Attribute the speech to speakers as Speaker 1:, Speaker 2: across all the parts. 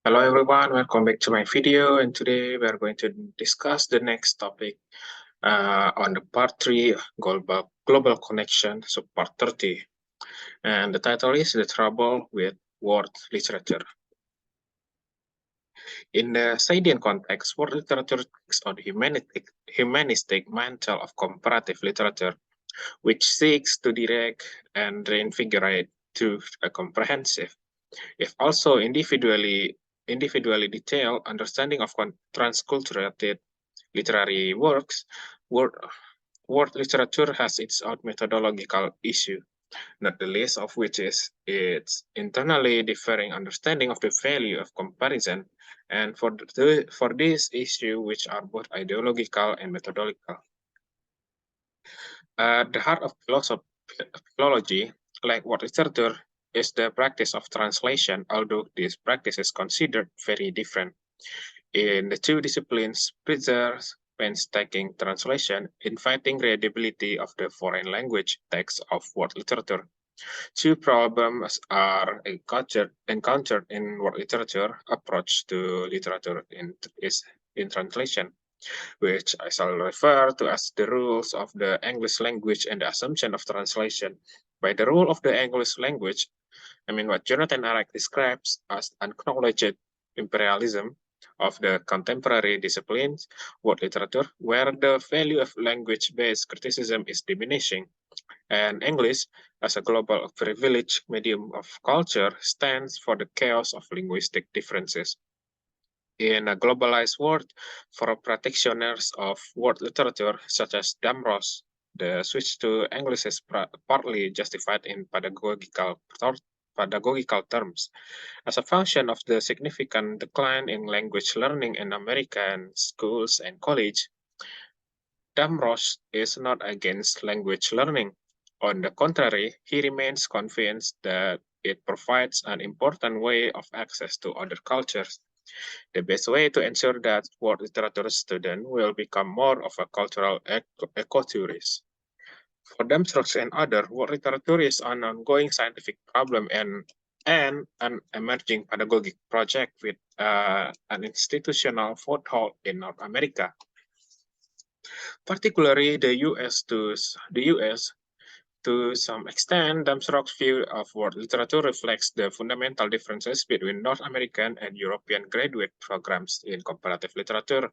Speaker 1: Hello everyone, welcome back to my video, and today we are going to discuss the next topic on the part 3 global connection, so part 30, and the title is The Trouble with World Literature. In the Saidian context, world literature takes on humanistic mantle of comparative literature, which seeks to direct and reinvigorate through a comprehensive, if also individually detailed understanding of transcultural literary works. World literature has its own methodological issue, not the least of which is its internally differing understanding of the value of comparison, and for this issue, which are both ideological and methodological. At the heart of philology, like world literature, is the practice of translation, although this practice is considered very different. In the two disciplines, preserves painstaking translation, inviting readability of the foreign language text of world literature. Two problems are encountered in world literature approach to literature in translation, which I shall refer to as the rules of the English language and the assumption of translation. By the rule of the English language, I mean what Jonathan Arrak describes as acknowledged imperialism of the contemporary disciplines, world literature, where the value of language-based criticism is diminishing, and English, as a global privileged medium of culture, stands for the chaos of linguistic differences. In a globalized world, for practitioners of world literature, such as Damros, the switch to English is partly justified in pedagogical terms. As a function of the significant decline in language learning in American schools and college, Damros is not against language learning. On the contrary, he remains convinced that it provides an important way of access to other cultures. The best way to ensure that world literature students will become more of a cultural ecotourist. For themselves and others, world literature is an ongoing scientific problem and an emerging pedagogic project with an institutional foothold in North America. Particularly the US, to some extent, Damsrock's view of world literature reflects the fundamental differences between North American and European graduate programs in comparative literature,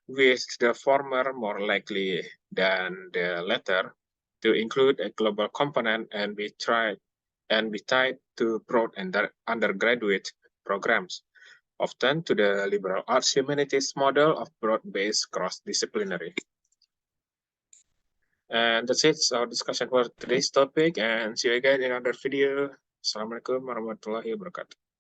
Speaker 1: with the former more likely than the latter to include a global component and be tied to broad undergraduate programs, often to the liberal arts humanities model of broad-based cross-disciplinary. And that's it, our discussion for today's topic, and see you again in another video. Assalamualaikum warahmatullahi wabarakatuh.